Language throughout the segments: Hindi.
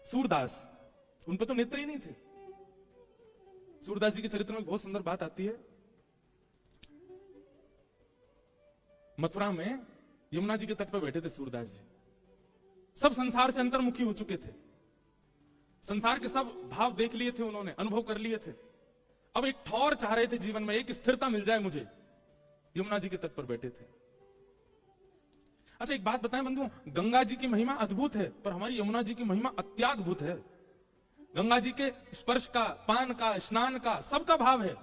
सूरदास, उन पर तो नेत्र ही नहीं थे। सूरदास जी के चरित्र में बहुत सुंदर बात आती है। मथुरा में यमुना जी के तट पर बैठे थे सूरदास जी। सब संसार से अंतर्मुखी हो चुके थे, संसार के सब भाव देख लिए थे उन्होंने, अनुभव कर लिए थे। अब एक ठौर चाह रहे थे जीवन में, एक स्थिरता मिल जाए मुझे। यमुना जी के तट पर बैठे थे। अच्छा एक बात बताएं बंधुओं, गंगा जी की महिमा अद्भुत है, पर हमारी यमुना जी की महिमा अत्याद्भुत है। गंगा जी के स्पर्श का, पान का, स्नान का, सबका भाव है।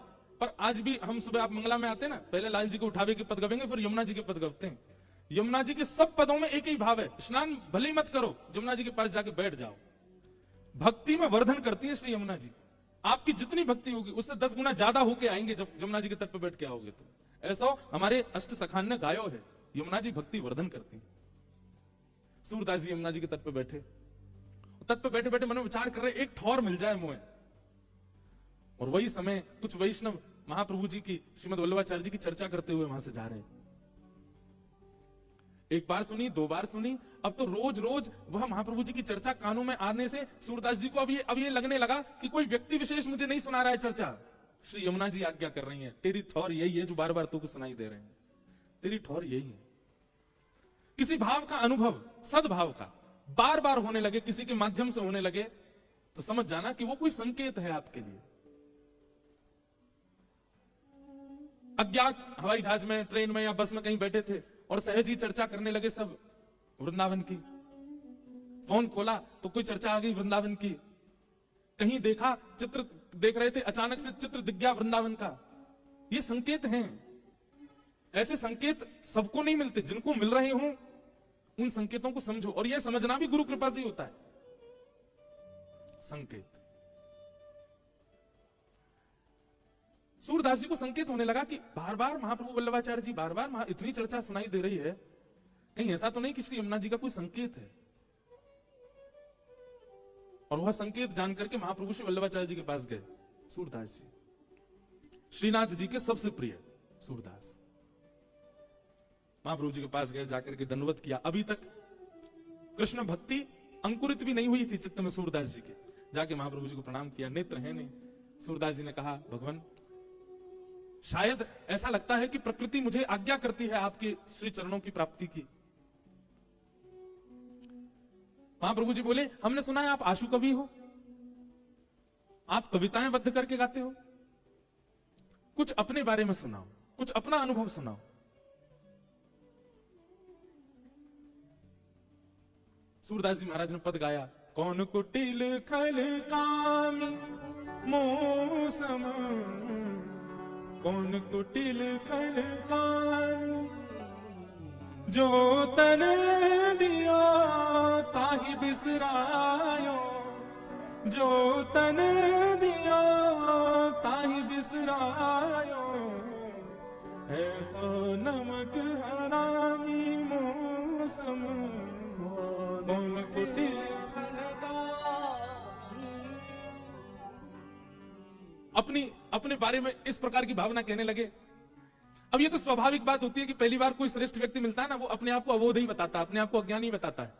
पर आज भी हम सुबह आप मंगला में आते हैं ना, पहले लाल जी को उठावे के पद गवेंगे, फिर यमुना जी के पद गवते हैं। यमुना जी के सब पदों में एक ही भाव है, स्नान भले ही मत करो, यमुना जी के पास जाके बैठ जाओ। भक्ति में वर्धन करती है श्री यमुना जी। आपकी जितनी भक्ति होगी उससे 10 गुना ज्यादा होके आएंगे जब यमुना जी के तट पर बैठ के आओगे तो। ऐसा हमारे अष्ट सखान ने गायो है, यमुना जी भक्ति वर्धन करती है। सूरदास जी यमुना जी के तट पर बैठे, तट पर बैठे बैठे मन में विचार कर रहे, एक ठौर मिल जाए मुझे। और वही समय कुछ वैष्णव महाप्रभु जी की, श्रीमद वल्लभाचार्य जी की चर्चा करते हुए वहां से जा रहे हैं। एक बार सुनी, 2 बार सुनी, अब तो रोज रोज वह महाप्रभु जी की चर्चा कानों में आने से सूरदास जी को अब ये लगने लगा कि कोई व्यक्ति विशेष मुझे नहीं सुना रहा है चर्चा, श्री यमुना जी आज्ञा कर रही है। तेरी ठौर यही है जो बार बार तुमको सुनाई दे रहे हैं, तेरी ठौर यही है। किसी भाव का अनुभव, सद्भाव का बार बार होने लगे, किसी के माध्यम से होने लगे, तो समझ जाना कि वो कोई संकेत है आपके लिए। अज्ञात हवाई जहाज में, ट्रेन में या बस में कहीं बैठे थे और सहज ही चर्चा करने लगे सब वृंदावन की। फोन खोला तो कोई चर्चा आ गई वृंदावन की। कहीं देखा, चित्र देख रहे थे, अचानक से चित्र दिख गया वृंदावन का। ये संकेत हैं। ऐसे संकेत सबको नहीं मिलते, जिनको मिल रहे हों उन संकेतों को समझो। और यह समझना भी गुरु कृपा से ही होता है। संकेत, सूरदास जी को संकेत होने लगा कि बार बार महाप्रभु वल्लभाचार्य जी बार बार इतनी चर्चा सुनाई दे रही है, कहीं ऐसा तो नहीं कि श्री यमुना जी का कोई संकेत है। और वह संकेत जानकर के महाप्रभु श्री वल्लभाचार्य जी के पास गए। सूरदास जी श्रीनाथ जी के सबसे प्रिय सूरदास, महाप्रभु जी के पास गए, जाकर के दंडवत किया। अभी तक कृष्ण भक्ति अंकुरित भी नहीं हुई थी चित्त में सूरदास जी के। जाके महाप्रभु जी को प्रणाम किया, नेत्र है नहीं। सूरदास जी ने कहा, भगवान शायद ऐसा लगता है कि प्रकृति मुझे आज्ञा करती है आपके श्री चरणों की प्राप्ति की। महाप्रभु जी बोले, हमने सुना है आप आशु कवि हो, आप कविताएं बद्ध करके गाते हो, कुछ अपने बारे में सुनाओ, कुछ अपना अनुभव सुनाओ। सूरदास जी महाराज ने पद गाया, कौन कुटिल खल कामी मोसम, कौन कुटिल खल कामी, जो तन दियो ताहि बिसरायो, जो तन दियो ताहि बिसरायो, ऐसो नमक हरामी मौसम, कौन कुटिल। अपने बारे में इस प्रकार की भावना कहने लगे। अब ये तो स्वाभाविक बात होती है कि पहली बार कोई श्रेष्ठ व्यक्ति मिलता है ना, वो अपने आप को अबोध ही बताता है, अपने आप को अज्ञानी बताता है।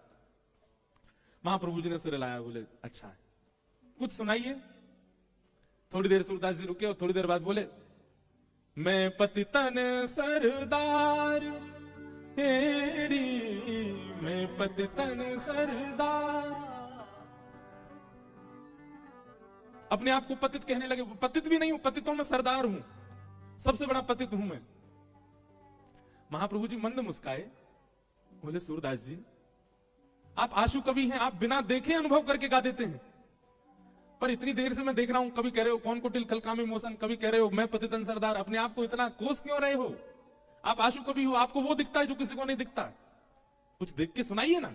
महाप्रभु जी ने सिर हिलाया, बोले अच्छा है, कुछ सुनाइए। थोड़ी देर सूरदास जी रुके और थोड़ी देर बाद बोले, मैं पतितन सरदार हेरी, मैं पतितन सरदार। अपने आप को पतित कहने लगे। पतित भी नहीं हूं, पतितों में सरदार हूं, सबसे बड़ा पतित हूं मैं। महाप्रभु जी मंद मुस्काए, बोले सूरदास जी आप आशु कवि हैं, आप बिना देखे अनुभव करके गा देते हैं। पर इतनी देर से मैं देख रहा हूं, कभी कह रहे हो कौन कुटिल खलकामी मोसन, कभी कह रहे हो मैं पतितन सरदार। अपने आप को इतना कोस क्यों रहे हो? आप आशु कवि हो, आपको वो दिखता है जो किसी को नहीं दिखता। कुछ देख के सुनाइए ना।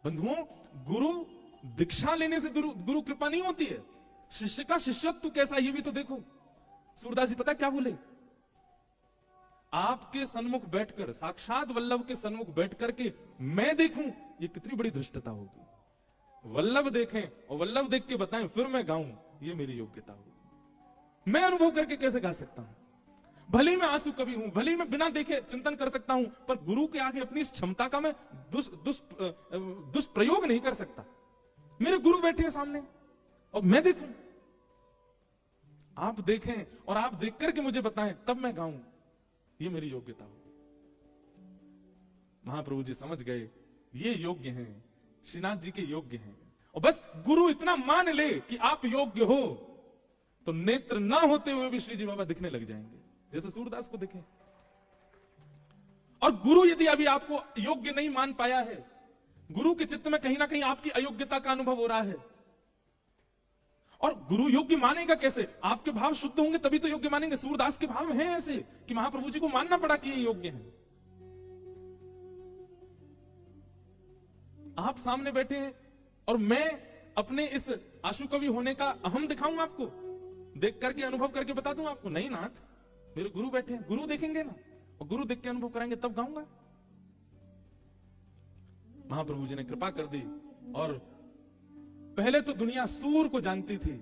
बंधुओं, गुरु दीक्षा लेने से गुरु कृपा नहीं होती है, शिष्य का शिष्यत्व कैसा ये भी तो देखो। सूरदास जी पता क्या बोले, आपके सन्मुख बैठकर, साक्षात वल्लभ के सन्मुख बैठकर के मैं देखूं, ये कितनी बड़ी धृष्टता होगी। वल्लभ देखें और वल्लभ देख के बताएं फिर मैं गाऊं, ये मेरी योग्यता होगी। मैं अनुभव करके कैसे गा सकता हूं? भले ही मैं आंसू कवि हूं, भले ही मैं बिना देखे चिंतन कर सकता हूं, पर गुरु के आगे अपनी इस क्षमता का मैं दुष्प्रयोग नहीं कर सकता। मेरे गुरु बैठे हैं सामने और मैं देखूं, आप देखें और आप देख करके मुझे बताएं, तब मैं गाऊं, ये मेरी योग्यता हो। महाप्रभु जी समझ गए ये योग्य हैं, श्रीनाथ जी के योग्य हैं। और बस गुरु इतना मान ले कि आप योग्य हो, तो नेत्र ना होते हुए भी श्री जी बाबा दिखने लग जाएंगे, जैसे सूरदास को दिखे। और गुरु यदि अभी आपको योग्य नहीं मान पाया है, गुरु के चित्त में कहीं ना कहीं आपकी अयोग्यता का अनुभव हो रहा है, और गुरु योग्य मानेगा कैसे? आपके भाव शुद्ध होंगे तभी तो योग्य मानेंगे। सूरदास के भाव हैं ऐसे कि महाप्रभु जी को मानना पड़ा कि ये योग्य हैं। आप सामने बैठे हैं और मैं अपने इस आशु कवि होने का अहम दिखाऊं आपको, देख करके अनुभव करके बता दूं आपको? नहीं नाथ, मेरे गुरु बैठे हैं, गुरु देखेंगे ना, और गुरु देख के अनुभव कराएंगे तब गाऊंगा। महाप्रभु जी ने कृपा कर दी, और पहले तो दुनिया सूर को जानती थी,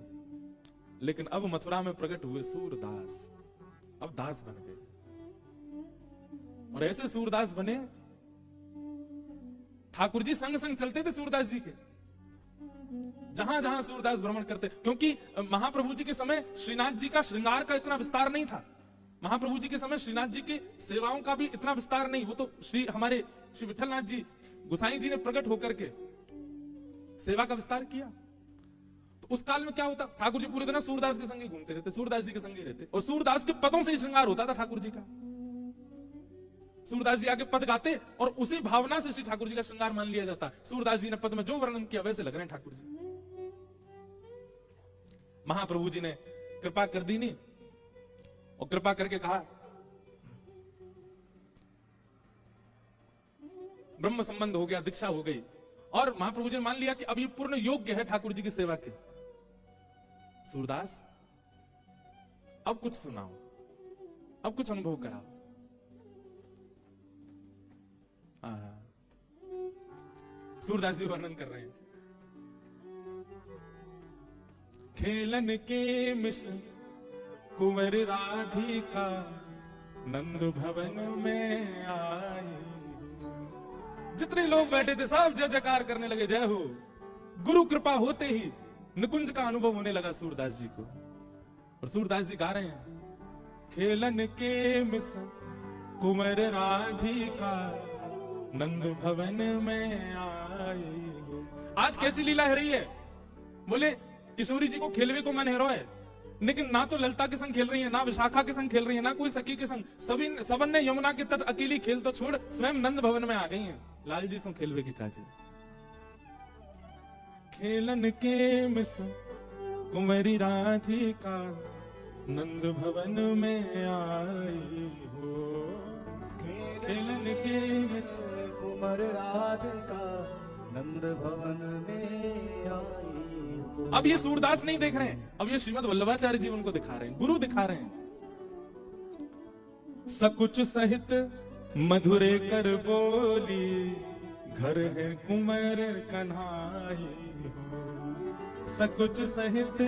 लेकिन अब मथुरा में प्रकट हुए सूरदास, अब दास बन गए। और ऐसे सूरदास बने, ठाकुर जी संग संग चलते थे सूरदास जी के, जहां जहां सूरदास भ्रमण करते, क्योंकि महाप्रभु जी के समय श्रीनाथ जी का श्रृंगार का इतना विस्तार नहीं था। महाप्रभु जी के समय श्रीनाथ जी की सेवाओं का भी इतना विस्तार नहीं, वो तो हमारे श्री विठलनाथ जी गोसाई जी ने प्रकट होकर के सेवा का विस्तार किया। तो उस काल में क्या होता, ठाकुर जी पूरे दिन सूरदास के संग ही घूमते रहते, सूरदास जी के संग ही रहते, और सूरदास के पदों से ही श्रृंगार होता था ठाकुर जी का। सूरदास जी आगे पद गाते और उसी भावना से श्री ठाकुर जी का श्रृंगार मान लिया जाता। सूरदास जी ने पद में जो वर्णन किया वैसे लग रहे हैं ठाकुर जी। महाप्रभु जी ने कृपा कर दी नहीं, और कृपा करके कहा ब्रह्म संबंध हो गया, दीक्षा हो गई, और महाप्रभु जी ने मान लिया कि अब ये पूर्ण योग्य है ठाकुर जी की सेवा के। सूरदास अब कुछ सुनाओ, अब कुछ अनुभव कराओ। सूरदास जी वर्णन कर रहे हैं, खेलन के मिशन कुंवर राधिका नंद भवन में आए। जितने लोग बैठे थे सब जय जयकार करने लगे, जय हो। गुरु कृपा होते ही निकुंज का अनुभव होने लगा सूरदास जी को, और सूरदास जी गा रहे हैं, खेलन के मिशन कुंवर राधिका नंद भवन में आए। आज कैसी लीला है रही है, बोले किशोरी जी को खेलवे को मन हेरो है, लेकिन ना तो ललिता के संग खेल रही है, ना विशाखा के संग खेल रही है, ना कोई सखी के संग, सबन ने यमुना के तट अकेली खेल तो छोड़ स्वयं नंद भवन में आ गई हैं लाल जी संग खेलवे के काजे। खेलन के मिशन कुंवरी राधिका नंद भवन में आई हो। खेलन के मिशन कुंवर राधिका नंद भवन में आई हो। अब ये सूरदास नहीं देख रहे हैं, अब ये श्रीमद वल्लभाचार्य जी उनको दिखा रहे हैं, गुरु दिखा रहे हैं। सकुच सहित मधुरे कर बोली, घर है कुंवर कन्हाई हो। सकुच सहित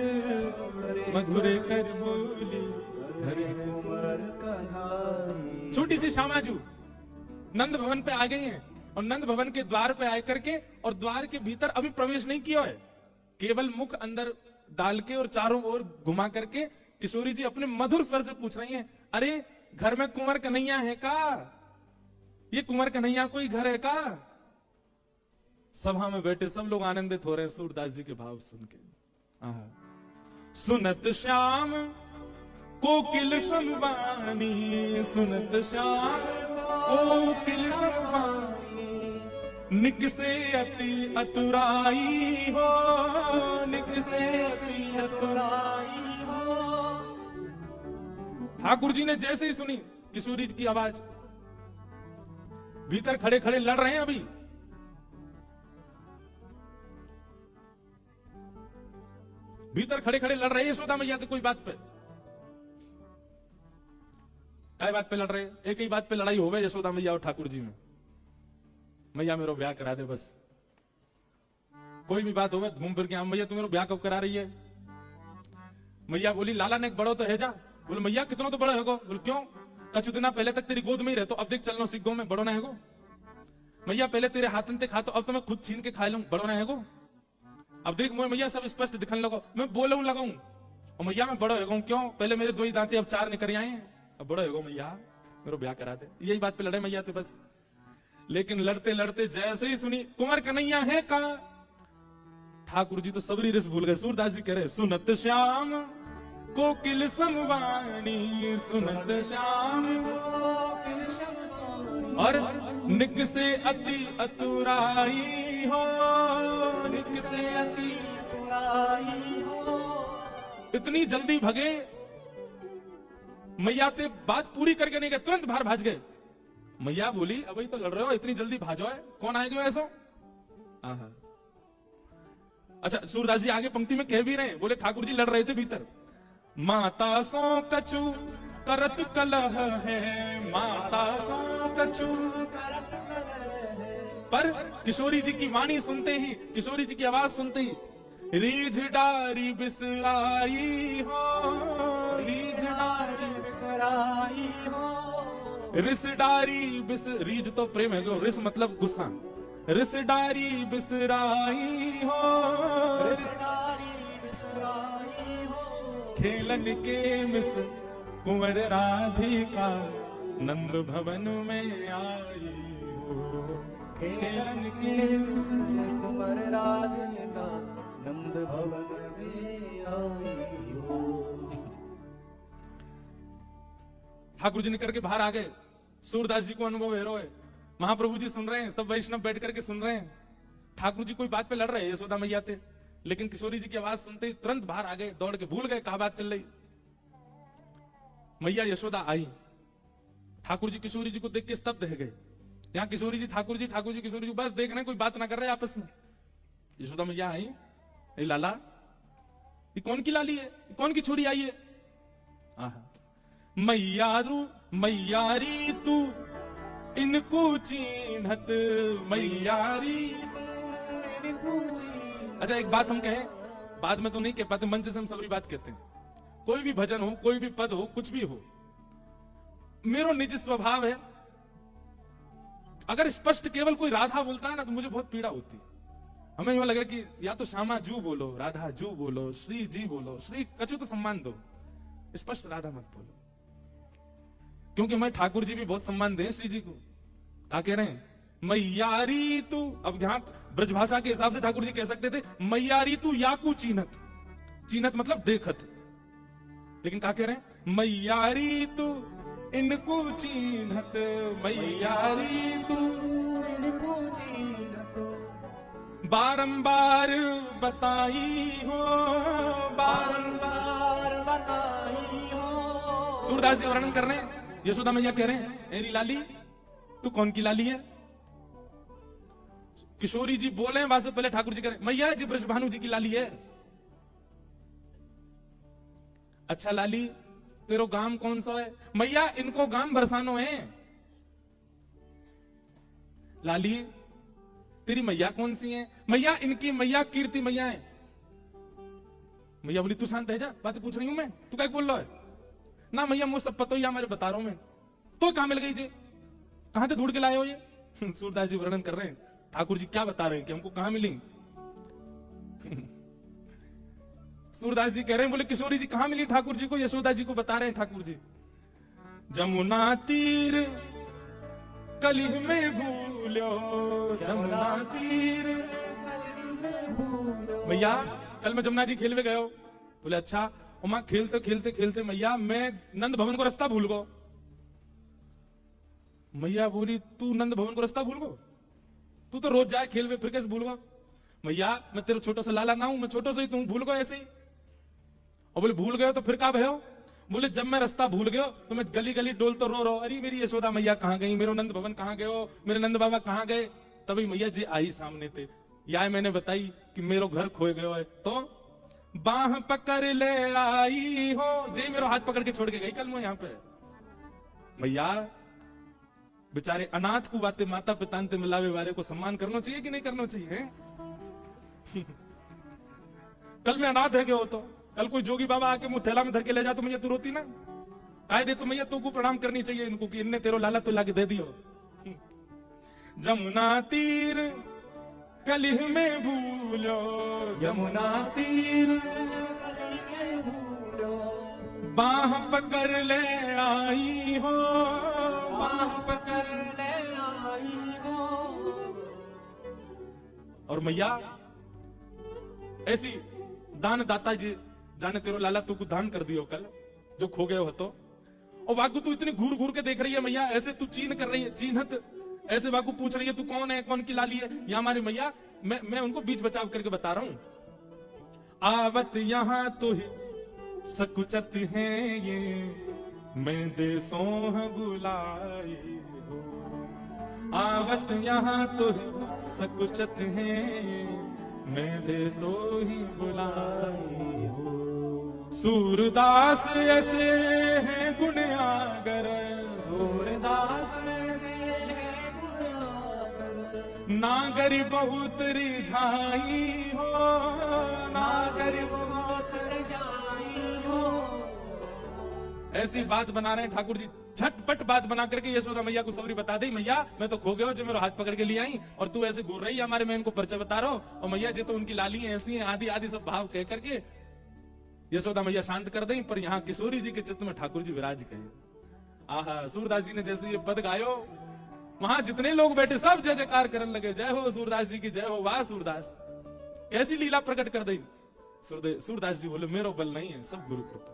मधुरे कर बोली, घर है कुंवर कन्हाई। छोटी सी श्यामाजू नंद भवन पे आ गई हैं, और नंद भवन के द्वार पे आकर के, और द्वार के भीतर अभी प्रवेश नहीं किया है, केवल मुख अंदर डाल के और चारों ओर घुमा करके किशोरी जी अपने मधुर स्वर से पूछ रही हैं, अरे घर में कुंवर कन्हैया है का? ये कुंवर कन्हैया कोई घर है का? सभा में बैठे सब लोग आनंदित हो रहे हैं सूरदास जी के भाव सुन के। सुनत श्याम कोकिल संवानी, सुनत श्याम कोकिल संवानी, निकसे अति अतुराई हो, निकसे अति अतुराई हो। ठाकुर जी ने जैसे ही सुनी किशोरी जी की आवाज, भीतर खड़े खड़े लड़ रहे हैं, अभी भीतर खड़े खड़े लड़ रहे हैं यशोदा मैया की कोई बात पे। क्या बात पे लड़ रहे? एक ही बात पे लड़ाई हो गई यशोदा मैया और ठाकुर जी में, मैया मेरा ब्याह करा दे बस। कोई भी बात होगा घूम फिर के, हम मैया तुम मेरा ब्याह कब करा रही है? मैया बोली लाला ने बड़ो तो है जा, बोले मैया कितना तो बड़ा है गो। बोले क्यों? कछु दिना पहले तक तेरी गोद में ही रहतो, अब देख चलना सीख गो में, बड़ो ना है गो। मैया पहले तेरे हाथन ते खातो, अब तो मैं खुद छीन के खा लूं, बड़ो ना है गो। अब देख मुझे मैया सब स्पष्ट दिखने लगो, मैं बोलूं लगाऊं और मैया मैं बड़ो है क्यों? पहले मेरे 2 ही दांते, अब 4 निकल आए हैं, अब बड़ो है मैया, मेरे ब्याह करा दे। यही बात पे लड़े मैया थे बस। लेकिन लड़ते लड़ते जैसे ही सुनी कुंवर कन्हैया है का, ठाकुर जी तो सबरी रिस भूल गए। सूरदास जी कह रहे सुनत श्याम कोकिल समवाणी, सुनत श्याम कोकिल समवाणी, और निक से अति अतुराई हो, निक से अति अतुराई हो। इतनी जल्दी भगे मैया ते बात पूरी करके नहीं गए, तुरंत बाहर भाज गए। मैया बोली अभी तो लड़ रहे हो, इतनी जल्दी भाजो है, कौन आएगा ऐसा? अच्छा सूरदास जी आगे पंक्ति में कह भी रहे, बोले ठाकुर जी लड़ रहे थे भीतर। माता सो कछु करत कलह है, माता सो कछु करत कलह है। पर किशोरी जी की वाणी सुनते ही, किशोरी जी की आवाज सुनते ही, रीझ डारी बिसराई हो, रीझ डारी बिसराई हो। रिस डारी बिस, रीझ तो प्रेम है, रिस मतलब गुस्सा। रिस डारी बिसराई हो, रिस डारी बिसराई हो। खेलन के मिस कुंवर राधिका, नंद भवन में आई हो। खेलन के मिस कुंवर राधिका, नंद भवन में आई हो। ठाकुर जी निकल के बाहर आ गए। सूरदास जी को अनुभव है रोए, महाप्रभु जी सुन रहे हैं, सब वैष्णव बैठ करके सुन रहे हैं। ठाकुर जी कोई बात पे लड़ रहे हैं, यशोदा मैया थे, लेकिन किशोरी जी की आवाज सुनते ही तुरंत बाहर आ गए, दौड़ के भूल गए कहा बात चल रही। मैया यशोदा आई, ठाकुर जी किशोरी जी को देख के स्तब्ध रह गए। यहाँ किशोरी जी ठाकुर जी, ठाकुर जी किशोरी जी बस देख रहे हैं, कोई बात ना कर रहे आपस में। यशोदा मैया आई, लाला ये कौन की लाली है, कौन की छोरी आई है? मैयारू मैयारी तू इनको चीन्हत, मैयारी इनको चीन्हत। अच्छा एक बात हम कहें, बाद में तो नहीं कह पाते, मंच से हम सबरी बात कहते हैं। कोई भी भजन हो, कोई भी पद हो, कुछ भी हो, मेरा निजी स्वभाव है, अगर स्पष्ट केवल कोई राधा बोलता है ना तो मुझे बहुत पीड़ा होती है। हमें यूं लगे कि या तो श्यामा जू बोलो, राधा जू बोलो, श्री जी बोलो, श्री कछु तो सम्मान दो, स्पष्ट राधा मत बोलो। क्योंकि मैं ठाकुर जी भी बहुत सम्मान दें श्री जी को। क्या कह रहे हैं? मैयारी तू, अब यहां ब्रजभाषा के हिसाब से ठाकुर जी कह सकते थे मैयारी तू याकू चीनत, चीनत मतलब देखत, लेकिन क्या कह रहे हैं? मैयारी तू इनको चीनत, मैयारी तू इनको चीनत। बारंबार बताई हो, बारंबार बताई हो। सूरदास जी वर्णन कर रहे हैं, यशोदा मैया कह रहे हैं एरी लाली तू कौन की लाली है? किशोरी जी बोले वहां से पहले ठाकुर जी कह रहे मैया जी ब्रजभानु जी की लाली है। अच्छा लाली तेरो गांव कौन सा है? मैया इनको गांव बरसानो है। लाली तेरी मैया कौन सी है? मैया इनकी मैया कीर्ति मैया है। मैया बोली तू शांत है जा, बातें पूछ रही हूं मैं, तू क्या बोल रहा है? ना मैया मुझे सब पता ही है, मैं बता रहा हूं मैं। तो कहां मिल गई जी, कहां से ढूंढ के लाए हो ये? सूरदास जी वर्णन कर रहे हैं, ठाकुर जी क्या बता रहे हैं कि हमको कहां मिली। सूरदास जी कह रहे हैं, बोले किशोरी जी कहां मिली ठाकुर जी को? यशोदा जी को बता रहे हैं ठाकुर जी। जमुना तीर कलिह में भूलो, जमुना तीर भैया कल मैं जमुना जी खेल में गए हो? बोले अच्छा। और मां खेलते खेलते खेलते मैया मैं नंद भवन को रास्ता भूल गो। मैया बोली तू नंद भवन को रास्ता भूल गो? तू तो रोज जाए खेल में, फिर कैसे भूल गो? मैया मैं तेरे छोटा सा लाला ना हूं, मैं छोटा सा ही, तुम भूल गो ऐसे ही। और बोले भूल गए तो फिर कब है? बोले जब मैं रास्ता भूल गयो तो मैं गली गली डोल तो रो अरे मेरी यशोदा मैया कहां गई, मेरे नंद भवन कहां गए, मेरे नंद बाबा कहां गए? तभी मैया जी आई सामने थे, या मैंने बताई कि मेरो घर खोए गयो है, तो बाह पकड़ ले आई हो, जे मेरो हाथ पकड़ के छोड़ के गई कल मैं यहाँ पे। मैया बेचारे अनाथ को बातें माता पिता ते मिलावे वाले को सम्मान करना चाहिए कि नहीं करना चाहिए? कल मैं अनाथ है गयो तो कल कोई जोगी बाबा आके मुंह थैला में धर के ले जा तो मैया तू रोती ना? कायदे तो मैया तू को प्रणाम करनी चाहिए इनको कि इनने तेरो लाला तो लाके दे दियो। जमुना तीर कलिह में भूलो, यमुना तीर कलिह में भूलो, बाह पकड़ ले आई हो, बाह पकड़ ले आई हो। और मैया ऐसी दान दाता जी जाने तेरो लाला तू को दान कर दियो कल जो खो गए हो तो। और वाकू तू इतनी घूर घूर के देख रही है मैया, ऐसे तू चीन कर रही है, चीनत ऐसे वाकू पूछ रही है तू कौन है, कौन की लाली है। या हमारी मैया मैं उनको बीच बचाव करके बता रहा हूं। आवत यहां तो ही सकुचत है ये, मैं देसों बुलाई हो। आवत यहां तो ही सकुचत है ये, मैं देसों ही बुलाई हो। सूरदास ऐसे है गुण आगर, सूरदास ऐसे है गुण आगर, नागरी बहुत रिझाई हो, नागर बहुत रजाई हो। ऐसी बात बना रहे हैं ठाकुर जी, झटपट बात बना करके यशोदा मैया को सवरी बता दी, मैया मैं तो खो गया जो मेरे हाथ पकड़ के ले आई और तू ऐसे घूर रही है हमारे, मैं इनको परिचय बता रहा हूं। और मैया जी तो उनकी लाली है ऐसी है, आदि आदि सब भाव कह करके यशोदा मैया शांत कर दें। पर यहाँ किशोरी जी के चित्त में ठाकुर जी विराज गए। आहा, सूरदास जी ने जैसे ये पद गायो, वहां जितने लोग बैठे सब जय जयकार करने लगे, जय हो सूरदास जी की जय हो। वाह सूरदास, कैसी लीला प्रकट कर दी। सूरदास जी बोले मेरो बल नहीं है, सब गुरु कृपा।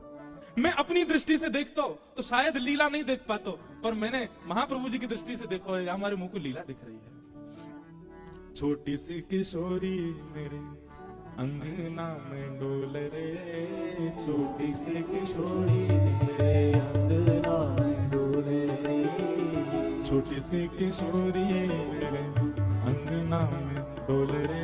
मैं अपनी दृष्टि से देखता हूं तो शायद लीला नहीं देख पाता, पर मैंने महाप्रभु जी की दृष्टि से देखो है, हमारे मुंह को लीला दिख रही है। छोटी सी किशोरी मेरे अंगना में डोल रे, छोटी सी किशोरी मेरे अंगना में डोले रे, छोटी सी किशोरी मेरे अंगना में डोल रे,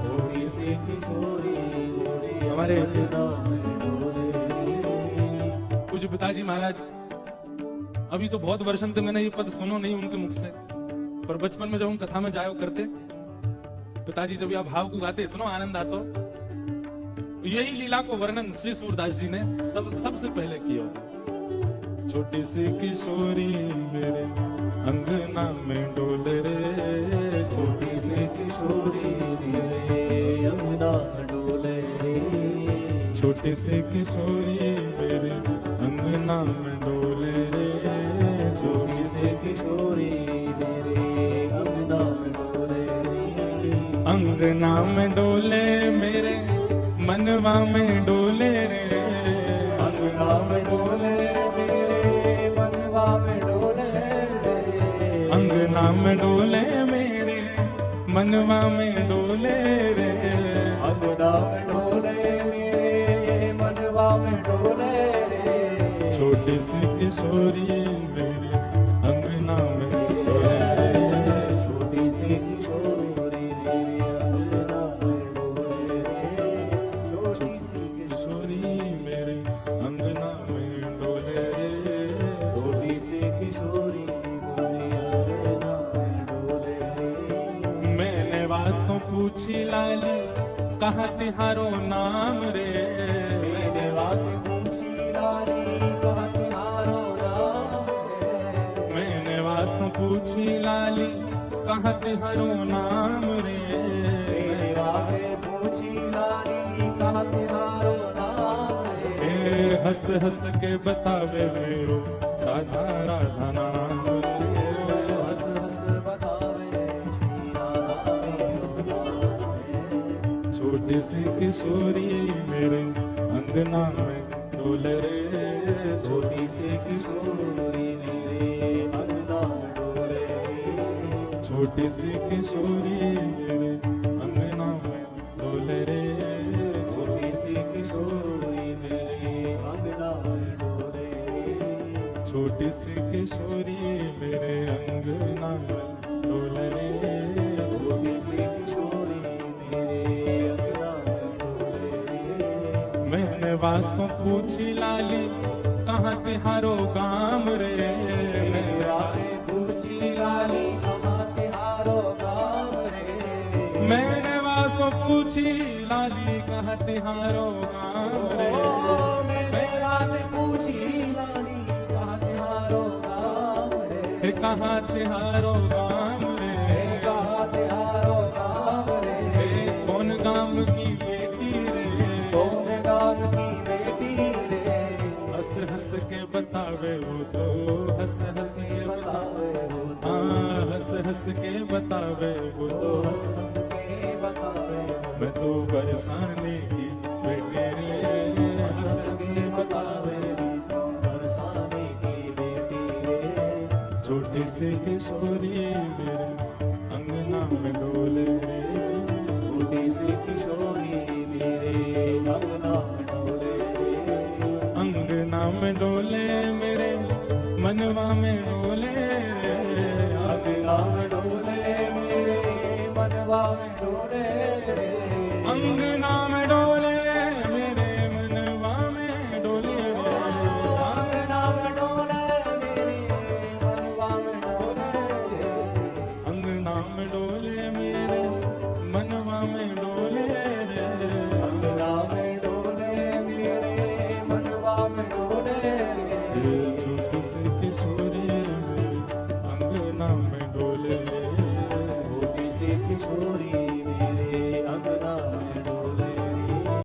छोटी सी किशोरी मेरे हमारे अंगना में डोले रे। पूज्य पिताजी महाराज, अभी तो बहुत वर्षन से मैंने ये पद सुनो नहीं उनके मुख से, पर बचपन में जब हम कथा में जाया करते पिताजी जब यह भाव को गाते इतना आनंद आता। यही लीला को वर्णन श्री सूरदास जी ने सबसे पहले किया। छोटी सी किशोरी मेरे अंगना में डोल रे, छोटी सी किशोरी मेरे अंगना में डोले रे, छोटी सी किशोरी मेरे अंगना में डोले रे, छोटी सी किशोरी मेरे अंगना में डोले रे, अंगना में डोले मेरे मनवा में डोले रे, अंगना में डोले मेरे मनवा में डोले रे, अंगना में डोले मेरे मनवा में डोले रे, अंगना में डोले मेरे मनवा में डोले रे, छोटी सी किशोरी मेरे अंगना में डोले रे, छोटी सी किशोरी मेरे अंगना में डोले रे, छोटी सी किशोरी मेरे अंगना में डोले रे, छोटी सी किशोरी मेरे अंगना में डोले रे। मैंने वास्तव पूछी लाली कहाँ तिहारो नाम रे, मैंने वास्ते पूछी लाली कहाँ तिहारो नाम रे, मैंने वास्तव पूछी लाली कहाँ तिहारो नाम रे, मेरे वास्ते पूछी लाली कहाँ तिहारो नाम रे, ए हंस हंस के बतावे मेरो राधा राधा नाम रे, हंस हंस बतावे श्री राधा मेरो नाम रे, छोटी सी किशोरी मेरे अंगना में डोले रे, छोटी सी किशोरी मेरे अंगना में डोले रे, छोटी सी किशोरी मेरे अंगना में डोले रे, छोटी सी किशोरी मेरे अंगना में डोले रे, छोटी सी किशोरी मेरे अंगना में डोले रे, छोटी सी किशोरी मेरे अंगना में डोले रे, मैंने वास्तव पूछी लाली कहाँ तिहारो गाम रे, मेरे वास्ते पूछी लाली कहाँ तिहारो गाम रे, मैंने वास्तव पूछी लाली कहाँ तिहारो गाम रे, ओ मेरे मेरा से पूछी रानी कहाँ तिहारो गाम रे, कहाँ तिहारो गाम रे, कहाँ तिहारो गाम रे, कौन गाम की बेटी रे, कौन गाम की बेटी रे, हंस हंस के बतावे वो तो, हंस हंस के बतावे, बतावे हो तो, हाँ हंस हंस के बतावे वो तो, हंस हंस के बतावे हो, मैं तो बरसाने की बेटी रे, हंस हंस के बतावे हो, बरसाने की बेटी रे, छोटी सी किशोरी मेरे अंगना में डोले रे, छोटी सी किशोरी मेरे अंगना में डोले रे, अंगना में डोले मेरे मनवा में डोले रे, अंगना में डोले मेरे मनवा में डोले रे, अंगना में डोले मेरे मनवा में डोले रे, अंगना में डोले मेरे मनवा में डोले रे, अंगना में डोले मेरे मनवा में डोले रे, अंगना में डोले मेरे मनवा में डोले रे, छोटी सी किशोरी मेरे अंगना में डोले रे, छोटी सी किशोरी